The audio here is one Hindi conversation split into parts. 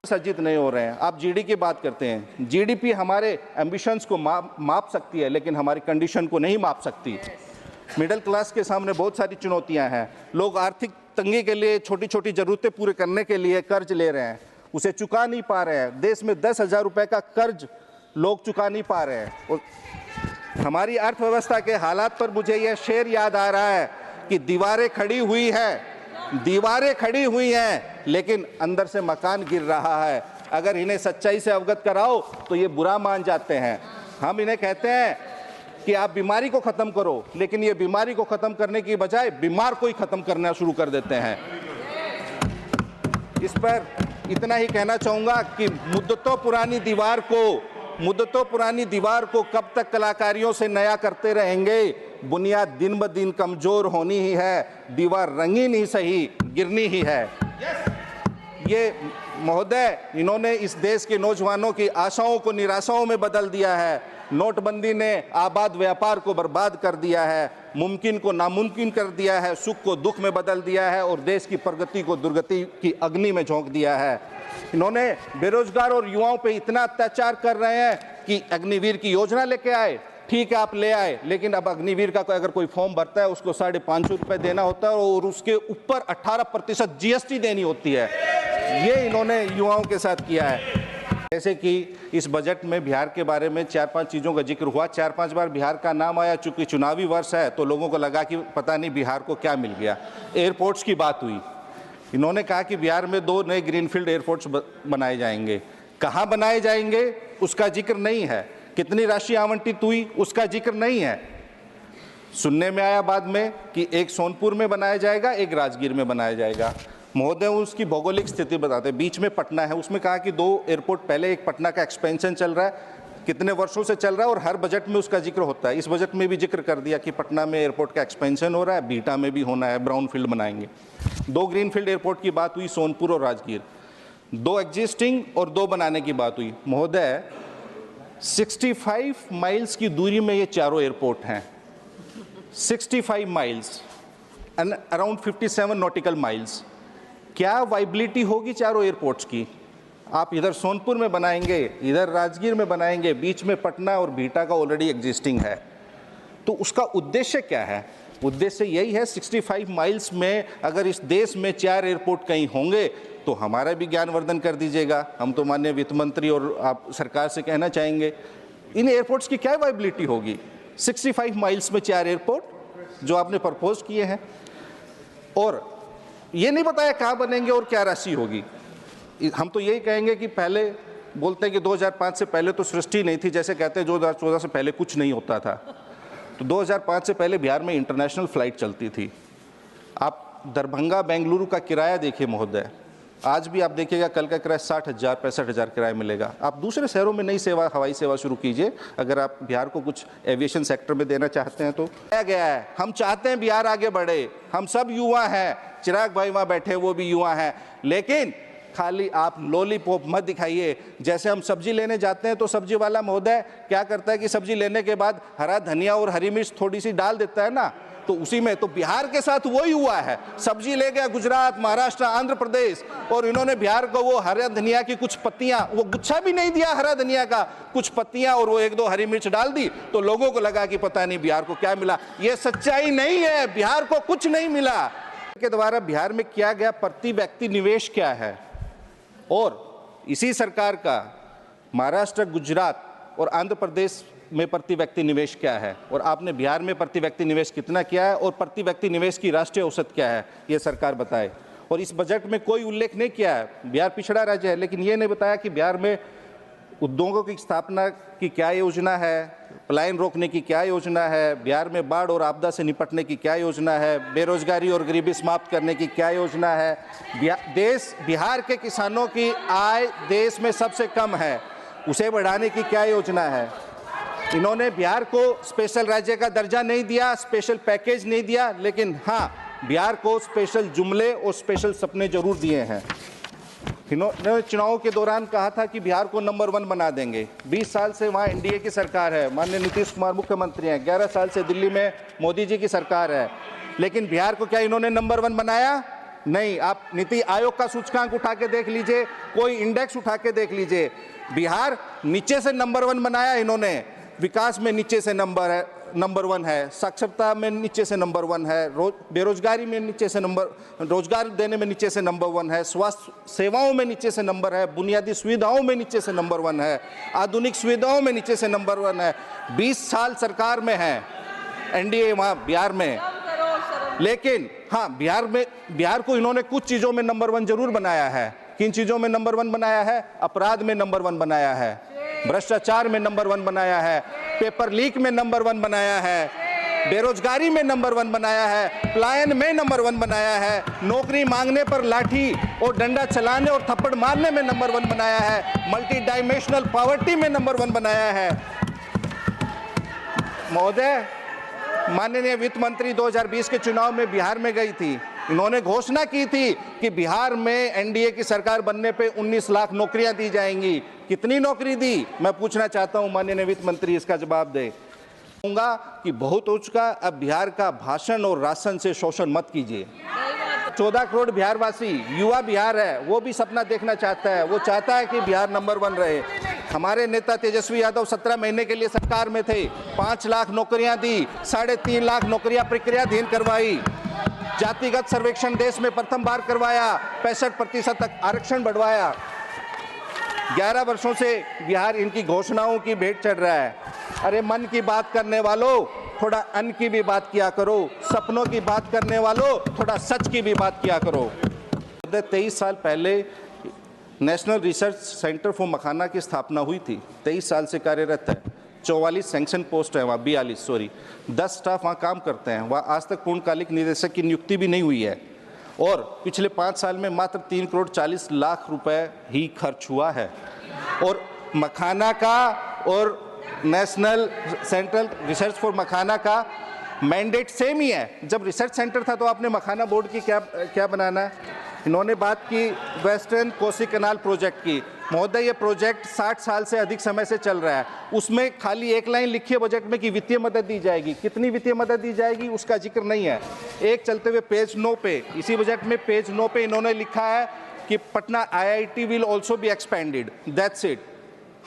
सज्जित नहीं हो रहे हैं। आप जीडी की बात करते हैं, जीडीपी हमारे एम्बिशंस को माप सकती है, लेकिन हमारी कंडीशन को नहीं माप सकती। मिडिल क्लास के सामने बहुत सारी चुनौतियां हैं। लोग आर्थिक तंगी के लिए छोटी छोटी ज़रूरतें पूरे करने के लिए कर्ज ले रहे हैं, उसे चुका नहीं पा रहे हैं। देश में 10,000 रुपये का कर्ज लोग चुका नहीं पा रहे हैं। और हमारी अर्थव्यवस्था के हालात पर मुझे यह शेर याद आ रहा है कि दीवारें खड़ी हुई हैं, लेकिन अंदर से मकान गिर रहा है। अगर इन्हें सच्चाई से अवगत कराओ तो ये बुरा मान जाते हैं। हम इन्हें कहते हैं कि आप बीमारी को ख़त्म करो, लेकिन ये बीमारी को ख़त्म करने की बजाय बीमार को ही ख़त्म करना शुरू कर देते हैं। इस पर इतना ही कहना चाहूँगा कि मुद्दतों पुरानी दीवार को कब तक कलाकारियों से नया करते रहेंगे। बुनियाद दिन ब दिन कमज़ोर होनी ही है, दीवार रंगीन ही सही, गिरनी ही है। ये महोदय, इन्होंने इस देश के नौजवानों की आशाओं को निराशाओं में बदल दिया है। नोटबंदी ने आबाद व्यापार को बर्बाद कर दिया है, मुमकिन को नामुमकिन कर दिया है, सुख को दुख में बदल दिया है और देश की प्रगति को दुर्गति की अग्नि में झोंक दिया है। इन्होंने बेरोजगार और युवाओं पे इतना अत्याचार कर रहे हैं कि अग्निवीर की योजना लेके आए, ठीक है आप ले आए, लेकिन अब अग्निवीर का अगर कोई फॉर्म भरता है उसको 550 रुपये देना होता है और उसके ऊपर 18% GST देनी होती है। ये इन्होंने युवाओं के साथ किया है। जैसे कि इस बजट में बिहार के बारे में 4-5 चीज़ों का जिक्र हुआ, 4-5 बार बिहार का नाम आया। चूंकि चुनावी वर्ष है तो लोगों को लगा कि पता नहीं बिहार को क्या मिल गया। एयरपोर्ट्स की बात हुई, इन्होंने कहा कि बिहार में 2 नए ग्रीनफील्ड एयरपोर्ट्स बनाए जाएंगे। कहाँ बनाए जाएंगे उसका जिक्र नहीं है, कितनी राशि आवंटित हुई उसका जिक्र नहीं है। सुनने में आया बाद में कि एक सोनपुर में बनाया जाएगा, एक राजगीर में बनाया जाएगा। महोदय, उसकी भौगोलिक स्थिति बताते, बीच में पटना है, उसमें कहा कि 2 एयरपोर्ट, पहले एक पटना का एक्सपेंशन चल रहा है, कितने वर्षों से चल रहा है और हर बजट में उसका जिक्र होता है। इस बजट में भी जिक्र कर दिया कि पटना में एयरपोर्ट का एक्सपेंशन हो रहा है, बीटा में भी होना है, ब्राउन फील्ड बनाएंगे। 2 ग्रीनफील्ड एयरपोर्ट की बात हुई, सोनपुर और राजगीर। 2 एग्जिस्टिंग और 2 बनाने की बात हुई। महोदय, 65 माइल्स की दूरी में ये चारों एयरपोर्ट हैं। 65 miles and around 57 nautical miles. क्या वाइबिलिटी होगी चारों एयरपोर्ट्स की? आप इधर सोनपुर में बनाएंगे, इधर राजगीर में बनाएंगे, बीच में पटना और बीटा का ऑलरेडी एग्जिस्टिंग है, तो उसका उद्देश्य क्या है? उद्देश्य यही है 65 माइल्स में अगर इस देश में 4 एयरपोर्ट कहीं होंगे तो हमारा भी ज्ञानवर्धन कर दीजिएगा। हम तो माननीय वित्त मंत्री और आप सरकार से कहना चाहेंगे, इन एयरपोर्ट्स की क्या वाइबिलिटी होगी? 65 माइल्स में 4 एयरपोर्ट जो आपने प्रपोज किए हैं, और ये नहीं बताया कहाँ बनेंगे और क्या राशि होगी। हम तो यही कहेंगे कि पहले बोलते हैं कि 2005 से पहले तो सृष्टि नहीं थी, जैसे कहते हैं 2014 से पहले कुछ नहीं होता था। तो 2005 से पहले बिहार में इंटरनेशनल फ़्लाइट चलती थी। आप दरभंगा बेंगलुरु का किराया देखिए महोदय, आज भी आप देखिएगा कल का किराया 60,000 65,000 किराया मिलेगा। आप दूसरे शहरों में नई सेवा, हवाई सेवा शुरू कीजिए, अगर आप बिहार को कुछ एविएशन सेक्टर में देना चाहते हैं तो। गया है, हम चाहते हैं बिहार आगे बढ़े, हम सब युवा हैं, चिराग भाई वहाँ बैठे वो भी युवा हैं, लेकिन खाली आप लॉलीपॉप मत दिखाइए। जैसे हम सब्जी लेने जाते हैं तो सब्जी वाला महोदय क्या करता है कि सब्जी लेने के बाद हरा धनिया और हरी मिर्च थोड़ी सी डाल देता है ना, तो उसी में तो बिहार के साथ वही हुआ है। सब्जी ले गया गुजरात, महाराष्ट्र, आंध्र प्रदेश, और इन्होंने बिहार को वो हरा धनिया की कुछ पत्तियां, वो गुच्छा भी नहीं दिया हरा धनिया का, कुछ पत्तियां और वो 1-2 हरी मिर्च डाल दी, तो लोगों को लगा कि पता नहीं बिहार को क्या मिला। ये सच्चाई नहीं है, बिहार को कुछ नहीं मिला। के द्वारा बिहार में किया गया प्रति व्यक्ति निवेश क्या है, और इसी सरकार का महाराष्ट्र, गुजरात और आंध्र प्रदेश में प्रति व्यक्ति निवेश क्या है, और आपने बिहार में प्रति व्यक्ति निवेश कितना किया है, और प्रति व्यक्ति निवेश की राष्ट्रीय औसत क्या है, ये सरकार बताए। और इस बजट में कोई उल्लेख नहीं किया है, बिहार पिछड़ा राज्य है, लेकिन ये नहीं बताया कि बिहार में उद्योगों की स्थापना की क्या योजना है, पलायन रोकने की क्या योजना है, बिहार में बाढ़ और आपदा से निपटने की क्या योजना है, बेरोजगारी और गरीबी समाप्त करने की क्या योजना है। बिहार के किसानों की आय देश में सबसे कम है, उसे बढ़ाने की क्या योजना है। इन्होंने बिहार को स्पेशल राज्य का दर्जा नहीं दिया, स्पेशल पैकेज नहीं दिया, लेकिन हाँ बिहार को स्पेशल जुमले और स्पेशल सपने जरूर दिए हैं। इन्होंने चुनाव के दौरान कहा था कि बिहार को नंबर 1 बना देंगे। 20 साल से वहाँ एनडीए की सरकार है, माननीय नीतीश कुमार मुख्यमंत्री हैं, 11 साल से दिल्ली में मोदी जी की सरकार है, लेकिन बिहार को क्या इन्होंने नंबर 1 बनाया? नहीं। आप नीति आयोग का सूचकांक उठा के देख लीजिए, कोई इंडेक्स उठा के देख लीजिए, बिहार नीचे से नंबर 1 बनाया इन्होंने। विकास में नीचे से नंबर 1 है, साक्षरता में नीचे से नंबर 1 है, बेरोजगारी में नीचे से रोजगार देने में नीचे से नंबर 1 है, स्वास्थ्य सेवाओं में नीचे से नंबर है, बुनियादी सुविधाओं में नीचे से नंबर 1 है, आधुनिक सुविधाओं में नीचे से नंबर 1 है। 20 साल सरकार में है एनडीए वहाँ बिहार में, लेकिन हाँ बिहार को इन्होंने कुछ चीज़ों में नंबर 1 जरूर बनाया है। किन चीज़ों में नंबर 1 बनाया है? अपराध में नंबर 1 बनाया है, भ्रष्टाचार में नंबर 1 बनाया है, पेपर लीक में नंबर 1 बनाया है, बेरोजगारी में नंबर 1 बनाया है, पलायन में नंबर 1 बनाया है, नौकरी मांगने पर लाठी और डंडा चलाने और थप्पड़ मारने में नंबर 1 बनाया है, मल्टी डायमेंशनल पॉवर्टी में नंबर 1 बनाया है। महोदय, माननीय वित्त मंत्री 2020 के चुनाव में बिहार में गई थी, इन्होंने घोषणा की थी कि बिहार में एनडीए की सरकार बनने पे 19 लाख नौकरियां दी जाएंगी। कितनी नौकरी दी? मैं पूछना चाहता हूं, माननीय वित्त मंत्री इसका जवाब दे। कहूंगा कि बहुत हो चुका, अब बिहार का भाषण और राशन से शोषण मत कीजिए। 14 करोड़ बिहारवासी, युवा बिहार है, वो भी सपना देखना चाहता है, वो चाहता है कि बिहार नंबर 1 रहे। हमारे नेता तेजस्वी यादव 17 महीने के लिए सरकार में थे, 5 लाख नौकरियां दी, 3.5 लाख नौकरियां प्रक्रियाधीन करवाई, जातिगत सर्वेक्षण देश में प्रथम बार करवाया, 65% तक आरक्षण बढ़वाया। 11 वर्षों से बिहार इनकी घोषणाओं की भेंट चढ़ रहा है। अरे मन की बात करने वालों, थोड़ा अन्न की भी बात किया करो, सपनों की बात करने वालों, थोड़ा सच की भी बात किया करो। 23 साल पहले नेशनल रिसर्च सेंटर फॉर मखाना की स्थापना हुई थी, 23 साल से कार्यरत है, 44 सैंक्शन पोस्ट है वहाँ, 10 स्टाफ वहाँ काम करते हैं। वहाँ आज तक पूर्णकालिक निदेशक की नियुक्ति भी नहीं हुई है और पिछले 5 साल में मात्र 3 करोड़ 40 लाख रुपए ही खर्च हुआ है। और मखाना का और नेशनल सेंट्रल रिसर्च फॉर मखाना का मैंडेट सेम ही है। जब रिसर्च सेंटर था तो आपने मखाना बोर्ड की क्या बनाना है? इन्होंने बात की वेस्टर्न कोसी कैनाल प्रोजेक्ट की। महोदय, ये प्रोजेक्ट 60 साल से अधिक समय से चल रहा है, उसमें खाली एक लाइन लिखी है बजट में कि वित्तीय मदद दी जाएगी। कितनी वित्तीय मदद दी जाएगी उसका जिक्र नहीं है। एक चलते हुए पेज 9 पे, इसी बजट में पेज 9 पे इन्होंने लिखा है कि Patna IIT will also be expanded, that's it.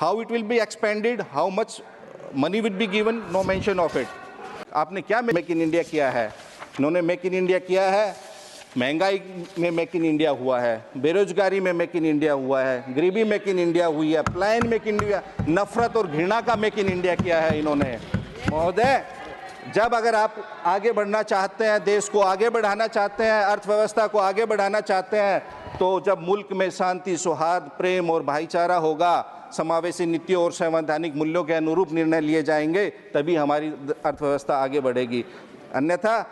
How it will be expanded, how much money will be given, no mention of it. आपने क्या मेक इन इंडिया किया है? इन्होंने मेक इन इंडिया किया है, महंगाई में मेक इन इंडिया हुआ है, बेरोजगारी में मेक इन इंडिया हुआ है, गरीबी मेक इन इंडिया हुई है, पलायन मेक इन इंडिया, नफरत और घृणा का मेक इन इंडिया किया है इन्होंने। महोदय, जब अगर आप आगे बढ़ना चाहते हैं, देश को आगे बढ़ाना चाहते हैं, अर्थव्यवस्था को आगे बढ़ाना चाहते हैं, तो जब मुल्क में शांति, सौहार्द, प्रेम और भाईचारा होगा, समावेशी नीतियों और संवैधानिक मूल्यों के अनुरूप निर्णय लिए जाएंगे, तभी हमारी अर्थव्यवस्था आगे बढ़ेगी। अन्यथा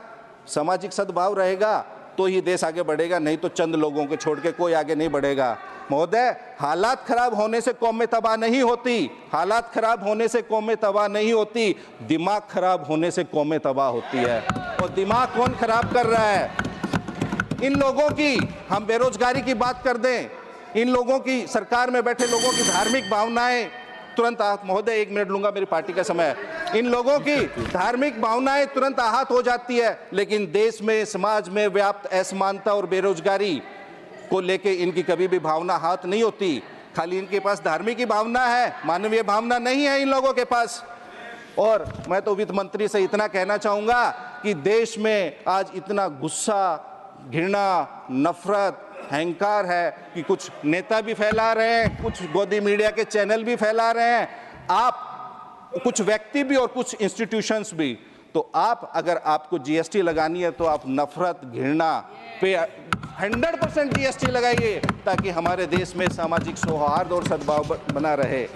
सामाजिक सद्भाव रहेगा तो ही देश आगे बढ़ेगा, नहीं तो चंद लोगों को छोड़ के कोई आगे नहीं बढ़ेगा। महोदय, हालात खराब होने से कौमें तबाह नहीं होती, हालात खराब होने से कौमें तबाह नहीं होती, दिमाग खराब होने से कौमें तबाह होती है। और दिमाग कौन खराब कर रहा है? इन लोगों की, हम बेरोजगारी की बात कर दें, इन लोगों की, सरकार में बैठे लोगों की धार्मिक भावनाएं तुरंत महोदय 1 मिनट लूंगा, मेरी पार्टी का समय है। इन लोगों की धार्मिक भावनाएं तुरंत आहत हो जाती है, लेकिन देश में, समाज में व्याप्त असमानता और बेरोजगारी को लेके इनकी कभी भी भावना आहत नहीं होती। खाली इनके पास धार्मिक की भावना है, मानवीय भावना नहीं है इन लोगों के पास। और मैं तो वित्त मंत्री से इतना कहना चाहूंगा कि देश में आज इतना गुस्सा, घृणा, नफरत, अहंकार है कि कुछ नेता भी फैला रहे हैं, कुछ गोदी मीडिया के चैनल भी फैला रहे हैं, आप कुछ व्यक्ति भी और कुछ इंस्टीट्यूशंस भी। तो आप, अगर आपको जीएसटी लगानी है तो आप नफरत, घृणा पे 100% जीएसटी लगाइए, ताकि हमारे देश में सामाजिक सौहार्द और सद्भाव बना रहे।